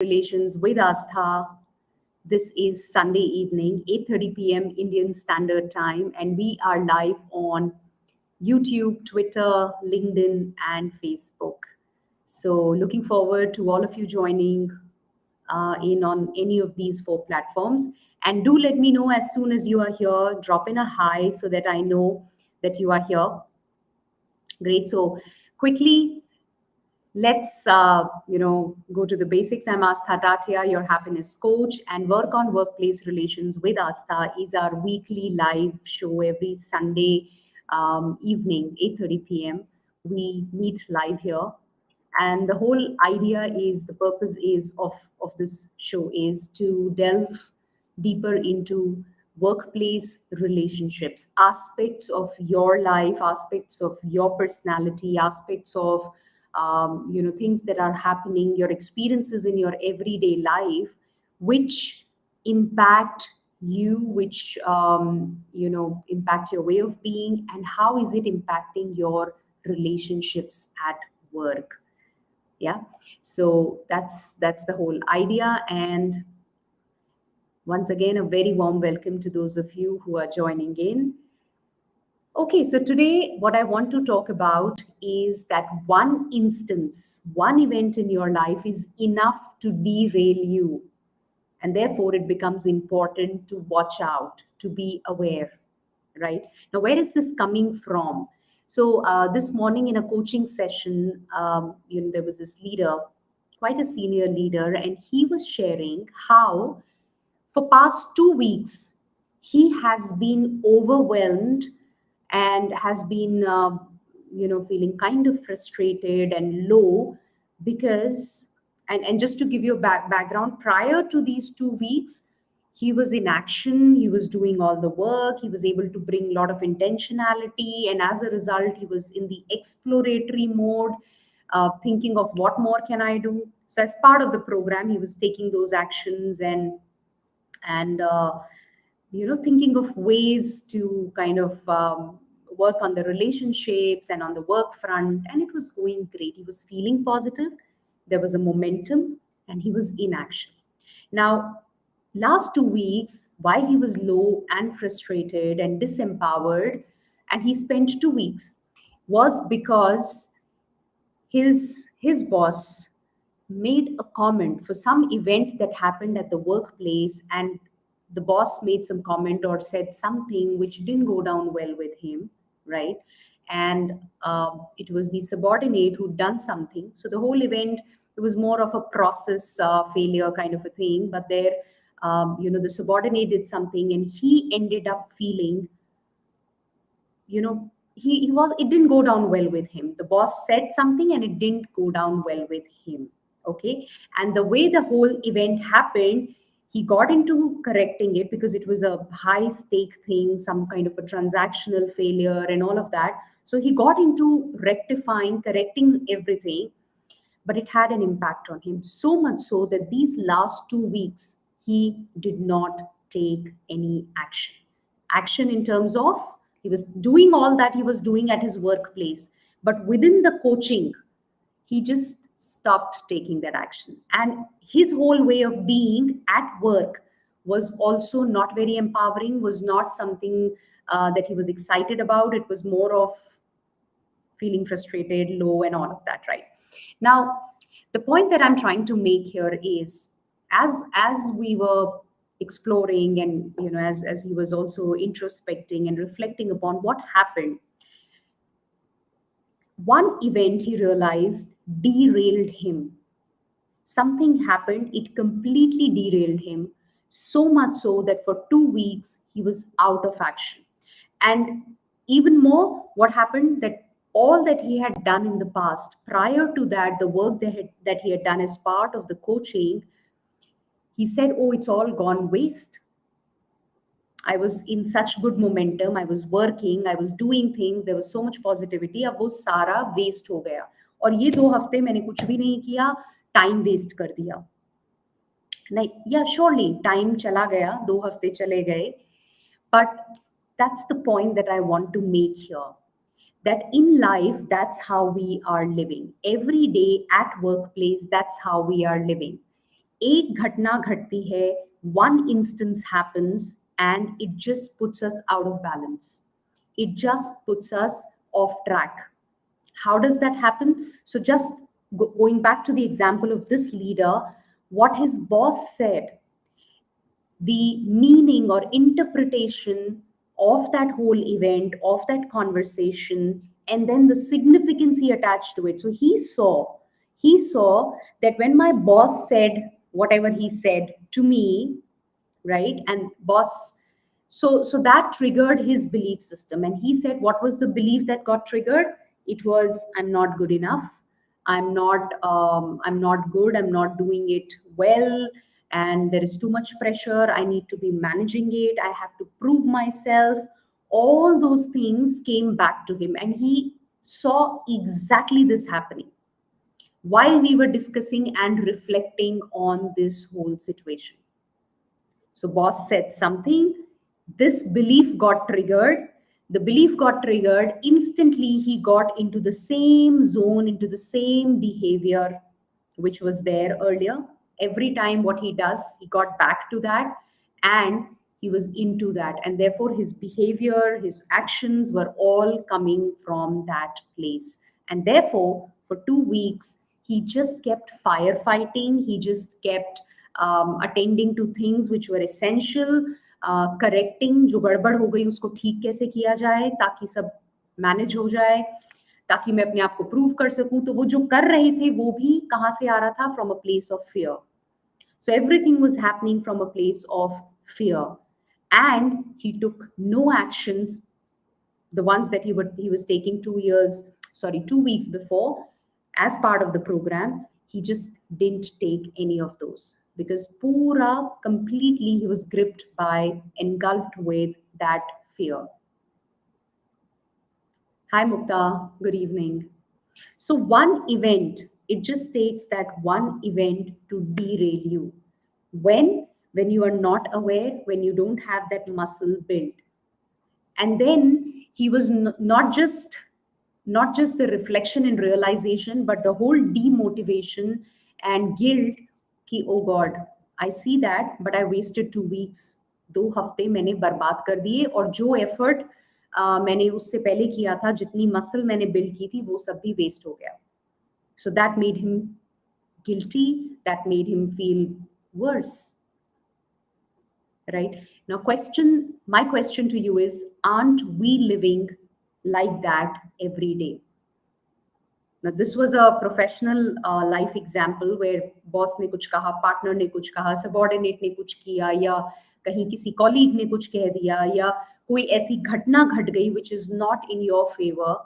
Relations with Aastha. This is Sunday evening, 8:30 p.m. Indian Standard Time, and we are live on YouTube, Twitter, LinkedIn, and Facebook. So, looking forward to all of you joining in on any of these four platforms. And do let me know as soon as you are here. Drop in a hi so that I know that you are here. Great. So, quickly, let's go to the basics. I'm Aastha Tatia, your happiness coach, and Work on Workplace Relations with Aastha is our weekly live show every Sunday evening, 8:30 p.m. We meet live here, and the whole idea is the purpose is of this show is to delve deeper into workplace relationships, aspects of your life, aspects of your personality, aspects of things that are happening, your experiences in your everyday life, which impact you, which impact your way of being, and how is it impacting your relationships at work. Yeah, so that's the whole idea. And once again, a very warm welcome to those of you who are joining in. Okay, so today what I want to talk about is that one instance, one event in your life is enough to derail you, and therefore it becomes important to watch out, to be aware, right? Now, where is this coming from? So this morning in a coaching session, there was this leader, quite a senior leader, and he was sharing how for past 2 weeks he has been overwhelmed and has been feeling kind of frustrated and low because and just to give you a background, prior to these 2 weeks he was in action, he was doing all the work, he was able to bring a lot of intentionality, and as a result he was in the exploratory mode, thinking of what more can I do. So as part of the program he was taking those actions and thinking of ways to kind of work on the relationships and on the work front, and it was going great. He was feeling positive, there was a momentum, and he was in action. Now, last 2 weeks, why he was low and frustrated and disempowered, and he spent 2 weeks, was because his boss made a comment for some event that happened at the workplace, and the boss made some comment or said something which didn't go down well with him, right? And it was the subordinate who'd done something. So the whole event, it was more of a process failure kind of a thing. But there, the subordinate did something, and he ended up feeling, he was, it didn't go down well with him. The boss said something and it didn't go down well with him. Okay. And the way the whole event happened, he got into correcting it because it was a high stake thing, some kind of a transactional failure and all of that. So he got into rectifying, correcting everything, but it had an impact on him, so much so that these last 2 weeks he did not take any action in terms of, he was doing all that he was doing at his workplace, but within the coaching he just stopped taking that action. And his whole way of being at work was also not very empowering, was not something that he was excited about. It was more of feeling frustrated, low, and all of that, right? Now, the point that I'm trying to make here is, as we were exploring, and as he was also introspecting and reflecting upon what happened, one event he realized derailed him. Something happened, it completely derailed him, so much so that for 2 weeks he was out of action. And even more, what happened, that all that he had done in the past, prior to that, the work that he had done as part of the coaching, he said, oh, it's all gone waste. I was in such good momentum, I was working, I was doing things, there was so much positivity, अब वो सारा waste हो गया, और ये 2 हफ्ते मैंने कुछ भी नहीं किया, टाइम वेस्ट कर दिया. नहीं, या श्योरली टाइम चला गया, 2 हफ्ते चले गए, but that's the point that I want to make here, that in life, that's how we are living every day at workplace, that's how we are living. एक घटना घटती है, one instance happens and it just puts us out of balance. It just puts us off track. How does that happen? So just going back to the example of this leader, what his boss said, the meaning or interpretation of that whole event, of that conversation, and then the significance he attached to it. So he saw that when my boss said whatever he said to me, right, and boss, so that triggered his belief system, and he said, what was the belief that got triggered? It was, I'm not good enough, I'm not good, I'm not doing it well, and there is too much pressure, I need to be managing it, I have to prove myself. All those things came back to him, and he saw exactly this happening while we were discussing and reflecting on this whole situation. So boss said something, this belief got triggered. The belief got triggered. Instantly, he got into the same zone, into the same behavior which was there earlier. Every time what he does, he got back to that and he was into that. And therefore, his behavior, his actions were all coming from that place. And therefore, for 2 weeks, he just kept firefighting. He just kept attending to things which were essential, correcting जो गड़बड़ हो गई उसको ठीक कैसे किया जाए ताकि सब मैनेज हो जाए, ताकि मैं अपने आप को प्रूव कर सकूं. तो वो जो कर रहे थे वो भी कहाँ से आ रहा था? From a place of fear. So everything was happening from a place of fear, and he took no actions. The ones that he was taking 2 weeks before, as part of the program, he just didn't take any of those because pura completely he was gripped by, engulfed with that fear. Hi Mukta, good evening. So one event, it just takes that one event to derail you. When you are not aware, when you don't have that muscle built. And then he was not just the reflection and realization, but the whole demotivation and guilt कि oh God, I see that, but I wasted 2 weeks. 2 हफ्ते मैंने बर्बाद कर दिए और जो effort मैंने उससे पहले किया था, जितनी मसल मैंने बिल्ड की थी, वो सब भी वेस्ट हो गया. So that made him guilty, that made him feel worse. Right? Now my question to you is, aren't we living like that every day? Now this was a professional life example where boss ने कुछ कहा, partner ने कुछ कहा, subordinate ने कुछ किया, या कहीं किसी colleague ने कुछ कह दिया, या कोई ऐसी घटना घट गई which is not in your favor.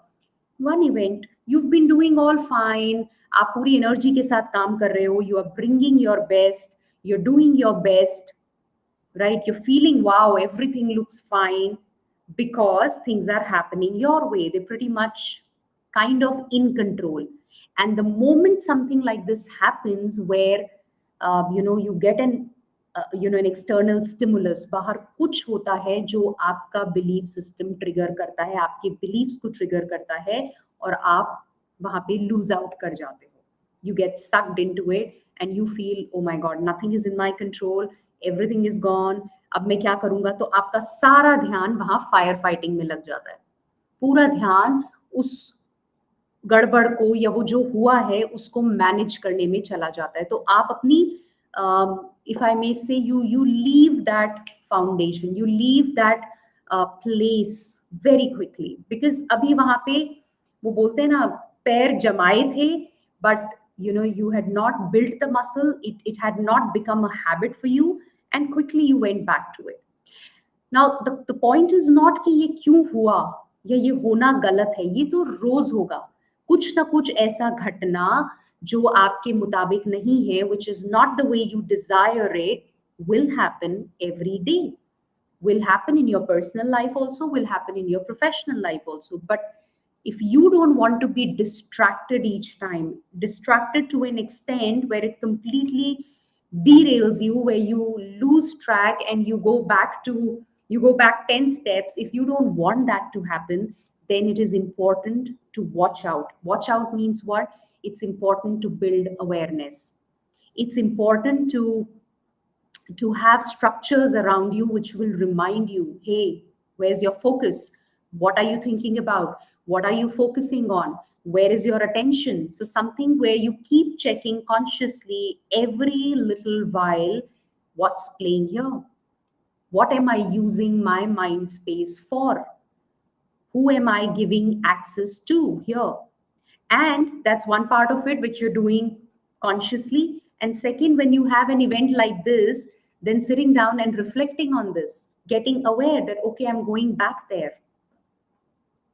One event, you've been doing all fine, आप पूरी energy के साथ काम कर रहे हो, you are bringing your best, you're doing your best, right? You're feeling, wow, everything looks fine because things are happening your way. They're pretty much kind of in control. And the moment something like this happens where, you get an external stimulus, बाहर कुछ होता है जो आपका belief system trigger करता है, आपके beliefs को trigger करता है और आप वहाँ पे lose out कर जाते हो. You get sucked into it and you feel, oh my God, nothing is in my control, everything is gone, अब मैं क्या करूंगा? तो आपका सारा ध्यान वहां फायर फाइटिंग में लग जाता है. पूरा ध्यान उस गड़बड़ को या वो जो हुआ है उसको मैनेज करने में चला जाता है. तो आप अपनी, इफ आई मे से, you leave that foundation, you leave that place very quickly, because अभी वहां पे वो बोलते हैं ना, पैर जमाए थे, but you had not built the muscle, it had not become a habit for you, and quickly you went back to it. Now the point is not कि ये क्यों हुआ या ये होना गलत है, ये तो रोज होगा. कुछ ना कुछ ऐसा घटना जो आपके मुताबिक नहीं है, which is not the way you desire it, will happen every day. Will happen in your personal life also, will happen in your professional life also. But if you don't want to be distracted each time, distracted to an extent where it completely derails you, where you lose track and you go back 10 steps, if you don't want that to happen, then it is important to watch out. Watch out means what? It's important to build awareness. It's important to have structures around you which will remind you, hey, where's your focus? What are you thinking about? What are you focusing on? Where is your attention? So something where you keep checking consciously every little while, what's playing here? What am I using my mind space for? Who am I giving access to here? And that's one part of it which you're doing consciously. And second, when you have an event like this, then sitting down and reflecting on this, getting aware that, okay, I'm going back there.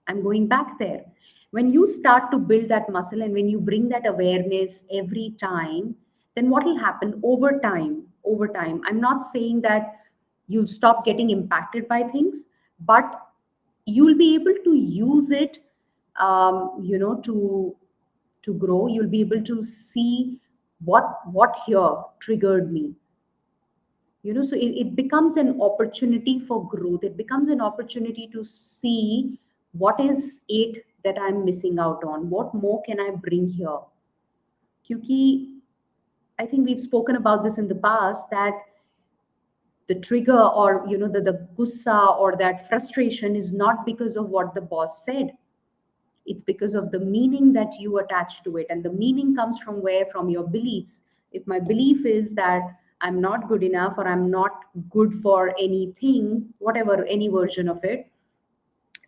I'm going back there. When you start to build that muscle and when you bring that awareness every time, then what will happen over time? Over time, I'm not saying that you'll stop getting impacted by things, but you'll be able to use it, to grow. You'll be able to see what here triggered me, so it becomes an opportunity for growth. It becomes an opportunity to see what is it that I'm missing out on, what more can I bring here. Kyuki, I think we've spoken about this in the past, that the trigger, or the gussa or that frustration is not because of what the boss said. It's because of the meaning that you attach to it. And the meaning comes from where? From your beliefs. If my belief is that I'm not good enough, or I'm not good for anything, whatever, any version of it,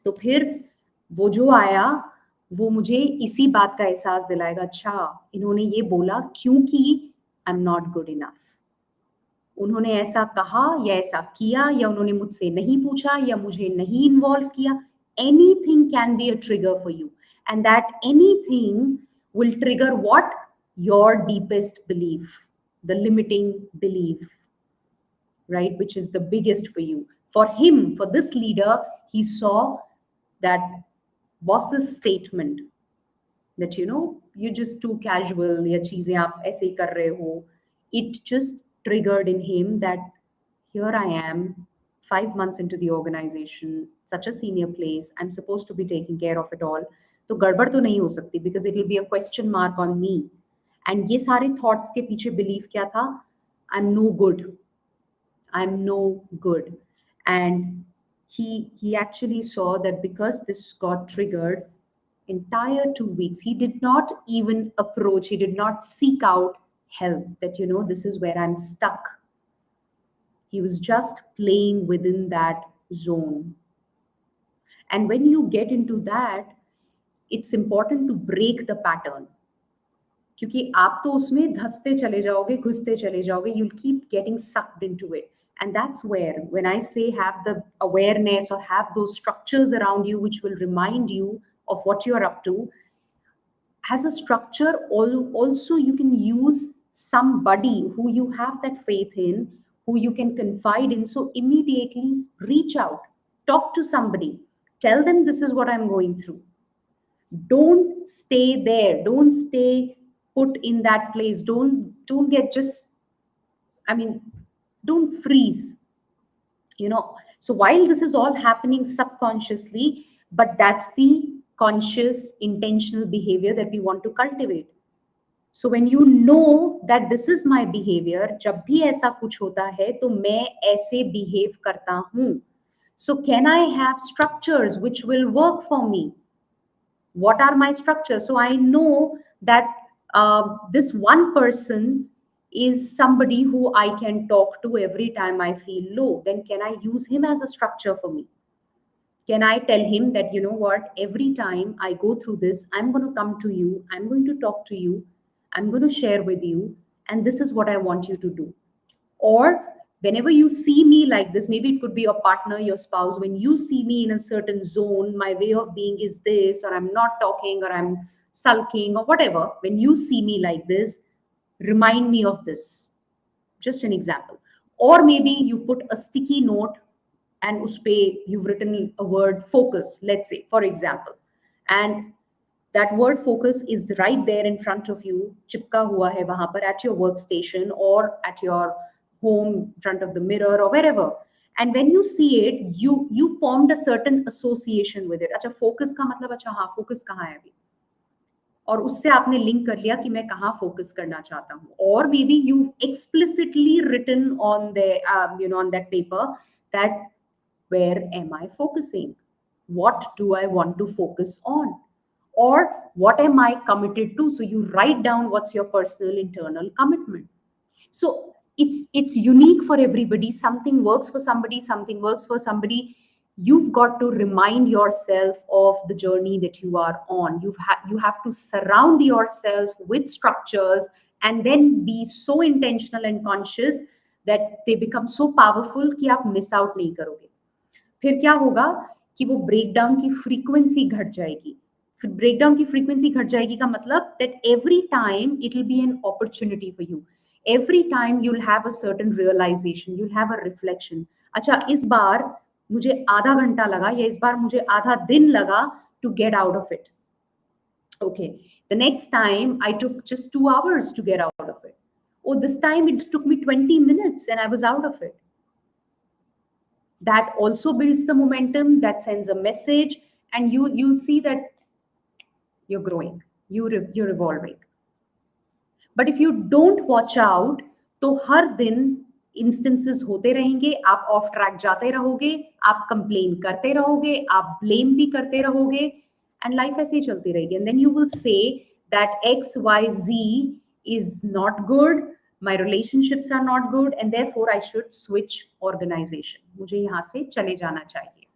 तो फिर वो जो आया, वो मुझे इसी बात का एहसास दिलाएगा, अच्छा इन्होंने ये बोला क्योंकि I am not good enough, उन्होंने ऐसा कहा या ऐसा किया, या उन्होंने मुझसे नहीं पूछा या मुझे नहीं इन्वॉल्व किया. Anything can be a trigger for you, and that anything will trigger what? Your deepest belief, the limiting belief, right, which is the biggest for you. For him, for this leader, he saw that boss's statement that you're just too casual, या चीजें आप ऐसे ही कर रहे हो, it just triggered in him that here I am, 5 months into the organization, such a senior place, I'm supposed to be taking care of it all, तो गड़बड़ तो नहीं हो सकती, because it will be a question mark on me. And ये सारे thoughts के पीछे belief क्या था? I'm no good. I'm no good. And he actually saw that because this got triggered, entire 2 weeks he did not even approach, he did not seek out help, that this is where I'm stuck. He was just playing within that zone. And when you get into that, it's important to break the pattern, क्योंकि आप तो उसमें धंसते चले जाओगे, घुसते चले जाओगे, you'll keep getting sucked into it. And that's where, when I say have the awareness or have those structures around you which will remind you of what you're up to, as a structure, also you can use somebody who you have that faith in, who you can confide in. So immediately reach out, talk to somebody, tell them this is what I'm going through. Don't stay there, don't stay put in that place, don't get just, I mean, don't freeze. So while this is all happening subconsciously, but that's the conscious intentional behavior that we want to cultivate. So when you know that this is my behavior, जब भी ऐसा कुछ होता है तो मैं ऐसे behave करता हूँ. So can I have structures which will work for me? What are my structures? So I know that this one person is somebody who I can talk to every time I feel low. Then can I use him as a structure for me? Can I tell him that, what, every time I go through this, I'm going to come to you, I'm going to talk to you, I'm going to share with you, and this is what I want you to do. Or whenever you see me like this, maybe it could be your partner, your spouse, when you see me in a certain zone, my way of being is this, or I'm not talking, or I'm sulking, or whatever, when you see me like this, remind me of this. Just an example. Or maybe you put a sticky note and uspe you've written a word focus, let's say, for example, and that word focus is right there in front of you, chipka hua hai wahan par at your workstation or at your home, in front of the mirror or wherever. And when you see it, you formed a certain association with it. Acha, focus ka matlab, acha, haan, focus kahan hai abhi? और उससे आपने link कर लिया कि मैं कहाँ focus करना चाहता हूँ, और maybe you explicitly written on the on that paper that where am I focusing, what do I want to focus on, or what am I committed to. So you write down what's your personal internal commitment. So it's unique for everybody. Something works for somebody, something works for somebody. You've got to remind yourself of the journey that you are on. You have to surround yourself with structures, and then be so intentional and conscious that they become so powerful कि आप miss out नहीं करोगे. फिर क्या होगा कि वो breakdown की फ्रीक्वेंसी घट जाएगी. फिर ब्रेकडाउन की फ्रीक्वेंसी घट जाएगी का मतलब that every time it will be an opportunity for you. Every time you will have a certain realisation, you will have a reflection. अच्छा, इस बार मुझे आधा घंटा लगा या इस बार मुझे आधा दिन लगा to get out of it. Okay, the next time I took just 2 hours to get out of it. Oh, this time it took me 20 minutes and I was out of it. That also builds the momentum, that sends a message, and you'll see that you're growing, you're evolving. But if you don't watch out, तो हर दिन instances होते रहेंगे, आप of track जाते रहोगे, आप complain करते रहोगे, आप ब्लेम भी करते रहोगे, एंड लाइफ ऐसे ही चलती रहेगी. And then you will say that X Y Z is not good, my relationships are not good, and therefore I should switch organization. मुझे यहाँ से चले जाना चाहिए.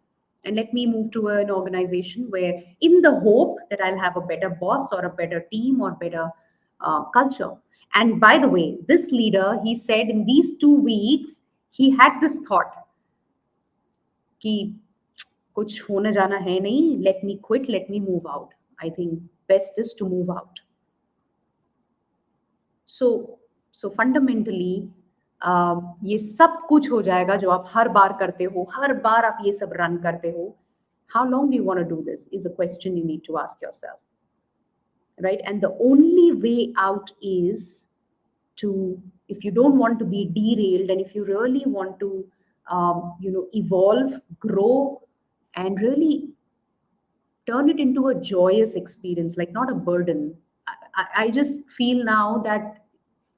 And let me move to an organization where, in the hope that I'll have a better boss or a better team or better culture. And by the way, this leader, he said in these 2 weeks, he had this thought कि कुछ होने जाना है नहीं, let me quit, let me move out. I think best is to move out. So fundamentally, ये सब कुछ हो जाएगा जो आप हर बार करते हो, हर बार आप ये सब रन करते हो. How long do you want to do this is a question you need to ask yourself, right? And the only way out is to, if you don't want to be derailed, and if you really want to evolve, grow, and really turn it into a joyous experience, like not a burden. I just feel now that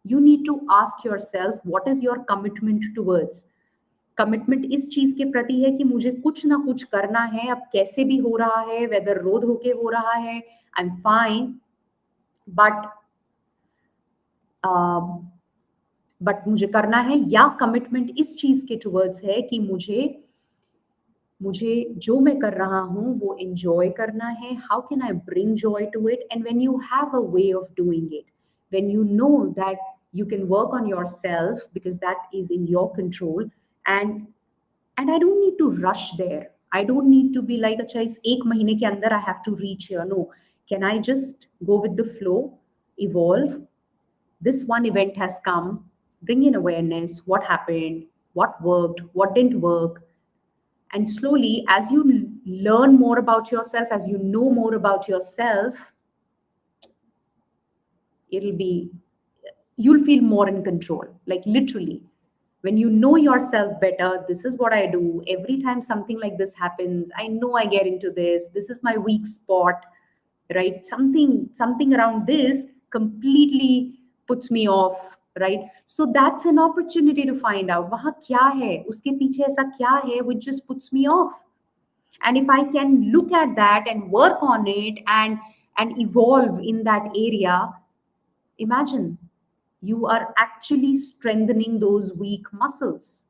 you need to ask yourself, what is your commitment towards. Commitment इस चीज के प्रति है कि मुझे कुछ ना कुछ करना है, अब कैसे भी हो रहा है, वेदर रोड होके हो रहा है, आई एम फाइन. बट मुझे करना है, या कमिटमेंट इस चीज के टुवर्ड्स है कि मुझे जो मैं कर रहा हूँ वो एंजॉय करना है. How can I bring joy to it. And when you have a way of doing it, when you know that you can work on yourself because that is in your control, and I don't need to rush there. I don't need to be like, अच्छा इस एक महीने के अंदर I have to reach here. No, can I just go with the flow, evolve? This one event has come, bring in awareness, what happened, what worked, what didn't work, and slowly, as you learn more about yourself, as you know more about yourself, it'll be, you'll feel more in control. Like literally, when you know yourself better, this is what I do. Every time something like this happens, I know I get into this is my weak spot, right? Something around this completely puts me off, right? So that's an opportunity to find out वहाँ क्या है, उसके पीछे ऐसा क्या है which just puts me off. And if I can look at that and work on it and evolve in that area, imagine you are actually strengthening those weak muscles.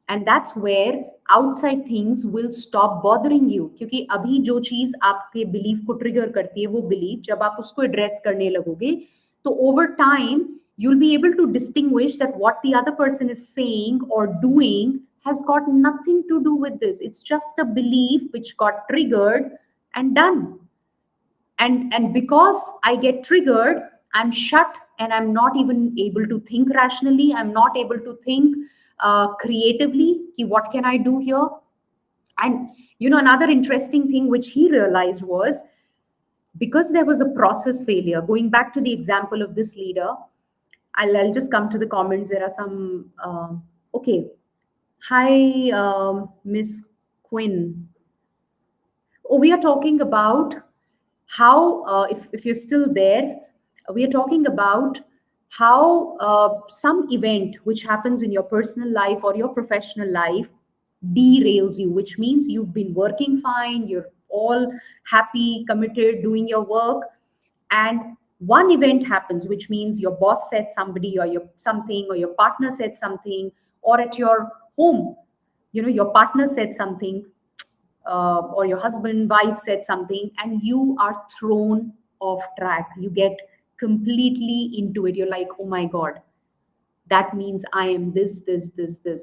And that's where outside things will stop bothering you. क्योंकि अभी जो चीज आपके belief को trigger करती है, वो belief जब आप उसको एड्रेस करने लगोगे, तो over time you'll be able to distinguish that what the other person is saying or doing has got nothing to do with this. It's just a belief which got triggered and done. And because I get triggered, I'm shut, and I'm not even able to think rationally. I'm not able to think creatively. What can I do here? And another interesting thing which he realized was, because there was a process failure. Going back to the example of this leader, I'll just come to the comments. There are some okay. Hi, Miss Quinn. Oh, we are talking about how, if you're still there, we are talking about how some event which happens in your personal life or your professional life derails you, which means you've been working fine, you're all happy, committed, doing your work, and one event happens, which means your boss said somebody or your something, or your partner said something, or at your home, your partner said something, or your husband, wife said something, and you are thrown off track. You get completely into it. You're like, oh my God, that means I am this,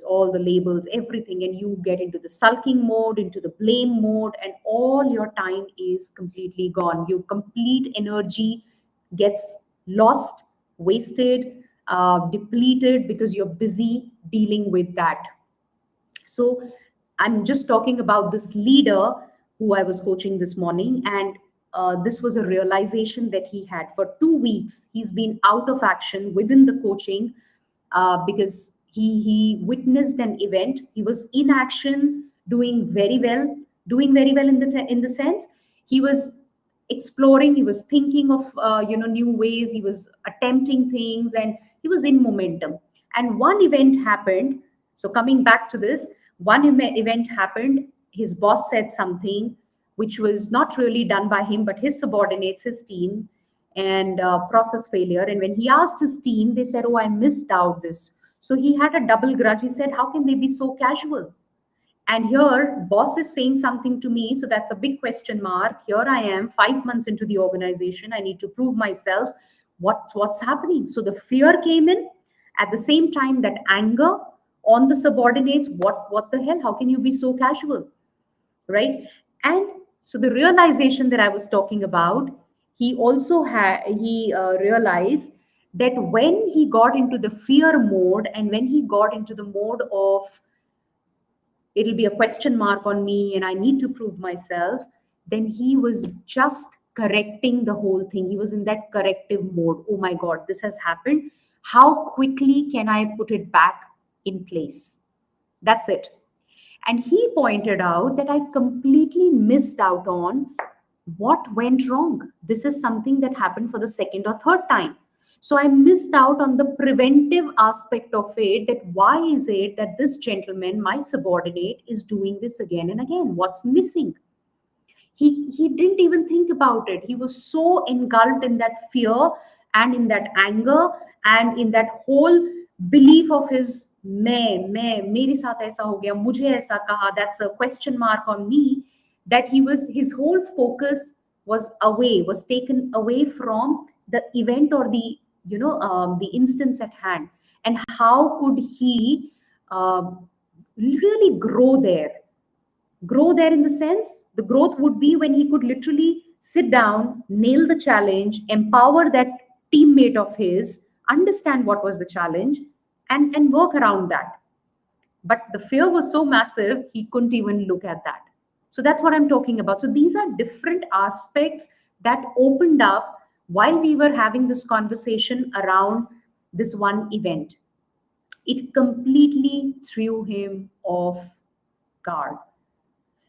all the labels, everything. And you get into the sulking mode, into the blame mode, and all your time is completely gone. Your complete energy gets lost, wasted, depleted, because you're busy dealing with that. So I'm just talking about this leader who I was coaching this morning, and this was a realization that he had. For 2 weeks, he's been out of action within the coaching, because he witnessed an event. He was in action, doing very well in the sense he was exploring, he was thinking of new ways, he was attempting things, and he was in momentum. And one event happened. So coming back to this, event happened. His boss said something which was not really done by him, but his subordinates, his team, and process failure. And when he asked his team, they said, "Oh, I missed out this." So he had a double grudge. He said, "How can they be so casual?" And here, boss is saying something to me, so that's a big question mark. Here I am, 5 months into the organization. I need to prove myself. What's happening? So the fear came in. At the same time, that anger on the subordinates. What the hell? How can you be so casual, right? And so the realization that I was talking about, he also had he realized that when he got into the fear mode, and when he got into the mode of it'll be a question mark on me and I need to prove myself, then he was just correcting the whole thing. He was in that corrective mode. Oh my God, this has happened. How quickly can I put it back in place? That's it. And he pointed out that I completely missed out on what went wrong. This is something that happened for the second or third time. So I missed out on the preventive aspect of it, that why is it that this gentleman, my subordinate, is doing this again and again? What's missing? He didn't even think about it. He was so engulfed in that fear and in that anger and in that whole belief of his, मैं मेरे साथ ऐसा हो गया, मुझे ऐसा कहा, that's a question mark on me, that his whole focus was taken away from the event or the instance at hand. And how could he really grow there, in the sense the growth would be when he could literally sit down, nail the challenge, empower that teammate of his, understand what was the challenge, and work around that. But the fear was so massive, he couldn't even look at that. So that's what I'm talking about. So these are different aspects that opened up while we were having this conversation around this one event. It completely threw him off guard.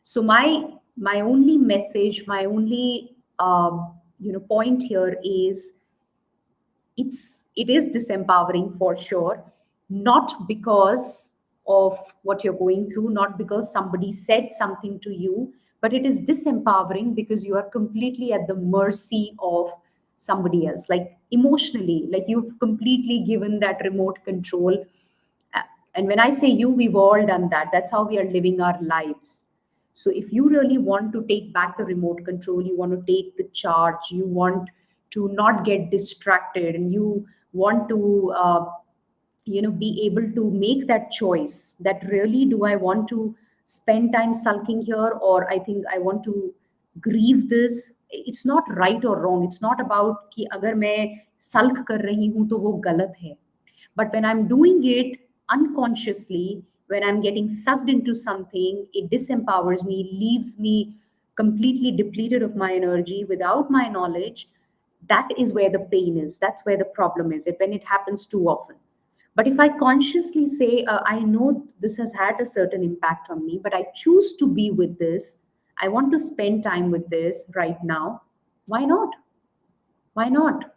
So my only message, my only point here is, it is disempowering for sure, not because of what you're going through, not because somebody said something to you, but it is disempowering because you are completely at the mercy of somebody else, like emotionally, like you've completely given that remote control. Uh, and when I say you, we've all done that. That's how we are living our lives. So if you really want to take back the remote control, you want to take the charge, you want to not get distracted, and you want to be able to make that choice, that really, do I want to spend time sulking here, or I think I want to grieve this. It's not right or wrong. It's not about कि अगर मैं sulk कर रही हूँ तो वो गलत है. But when I'm doing it unconsciously, when I'm getting sucked into something, it disempowers me, leaves me completely depleted of my energy without my knowledge. That is where the pain is. That's where the problem is, when it happens too often. But if I consciously say, I know this has had a certain impact on me, but I choose to be with this, I want to spend time with this right now, Why not? Why not?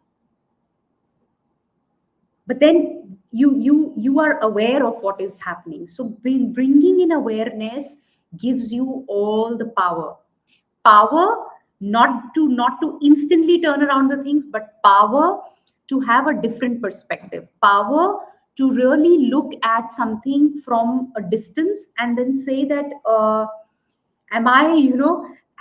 But then you are aware of what is happening. So bringing in awareness gives you all the power, not to instantly turn around the things, but power to have a different perspective, power to really look at something from a distance and then say that, am I,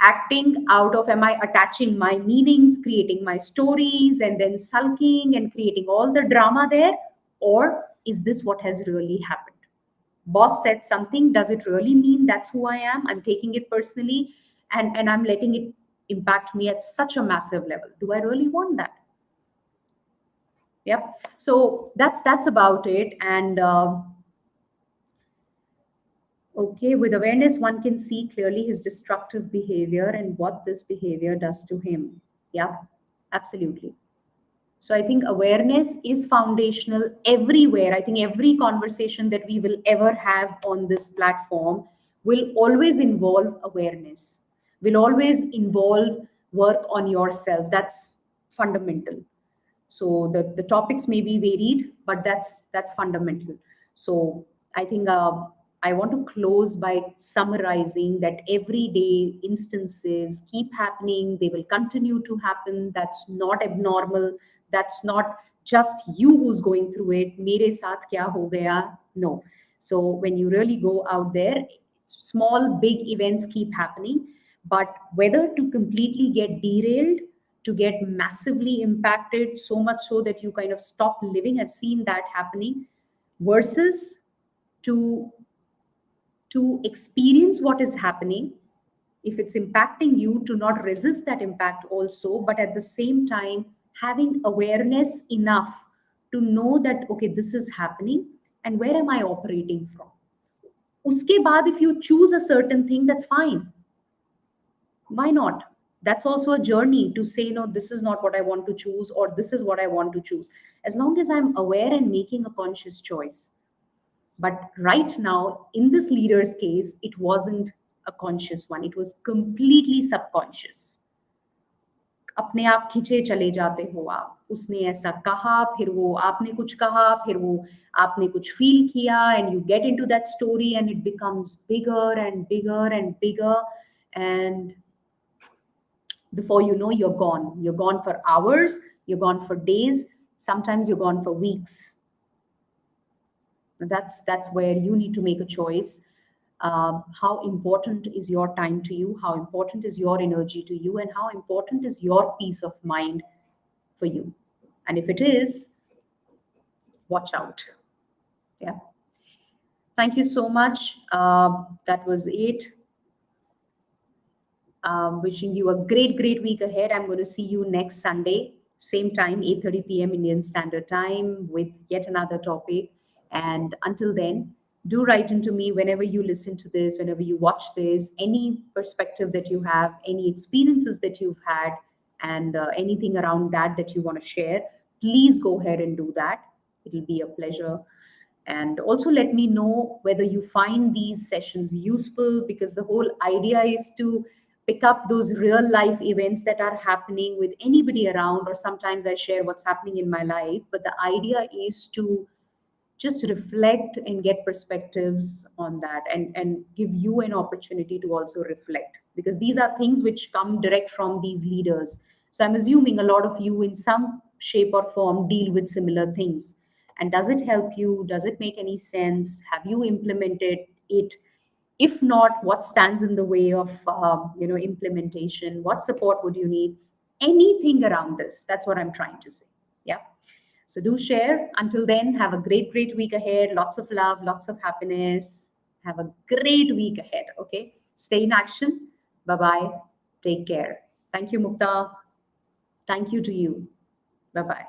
acting out of, am I attaching my meanings, creating my stories, and then sulking and creating all the drama there? Or is this what has really happened? Boss said something. Does it really mean that's who I am? I'm taking it personally, and I'm letting it impact me at such a massive level. Do I really want that? Yep. So that's about it. And okay, with awareness, one can see clearly his destructive behavior and what this behavior does to him. Yeah, absolutely. So I think awareness is foundational everywhere. I think every conversation that we will ever have on this platform will always involve awareness, will always involve work on yourself. That's fundamental. So the topics may be varied, but that's fundamental. So I think I want to close by summarizing that everyday instances keep happening. They will continue to happen. That's not abnormal. That's not just you who's going through it. Mere saath kya ho gaya? No. So when you really go out there, small big events keep happening, but whether to completely get derailed, to get massively impacted, so much so that you kind of stop living. I've seen that happening. Versus to experience what is happening, if it's impacting you, to not resist that impact also, but at the same time having awareness enough to know that, okay, this is happening, and where am I operating from? Uske baad, if you choose a certain thing, that's fine. Why not? That's also a journey to say, no, this is not what I want to choose, or this is what I want to choose, as long as I'm aware and making a conscious choice. But right now, in this leader's case, it wasn't a conscious one, it was completely subconscious. अपने आप खींचे चले जाते हो आप, उसने ऐसा कहा, फिर वो आपने कुछ कहा, फिर वो आपने कुछ फील किया, and you get into that story and it becomes bigger and bigger and bigger, and before you know, you're gone for hours, you're gone for days, sometimes you're gone for weeks. That's where you need to make a choice. How important is your time to you, how important is your energy to you, and how important is your peace of mind for you? And if it is, watch out. Yeah. Thank you so much. That was it. Wishing you a great week ahead. I'm going to see you next Sunday, same time, 8:30 p.m. Indian Standard Time, with yet another topic. And until then, do write into me whenever you listen to this, whenever you watch this, any perspective that you have, any experiences that you've had, and anything around that you want to share. Please go ahead and do that. It'll be a pleasure. And also let me know whether you find these sessions useful, because the whole idea is to pick up those real life events that are happening with anybody around, or sometimes I share what's happening in my life, but the idea is to just reflect and get perspectives on that, and give you an opportunity to also reflect, because these are things which come direct from these leaders. So I'm assuming a lot of you in some shape or form deal with similar things. And does it help you? Does it make any sense? Have you implemented it? If not, what stands in the way of implementation? What support would you need? Anything around this, that's what I'm trying to say. Yeah. So do share. Until then, have a great week ahead. Lots of love, lots of happiness. Have a great week ahead. Okay. Stay in action. Bye bye. Take care. Thank you, Mukta. Thank you to you. Bye bye.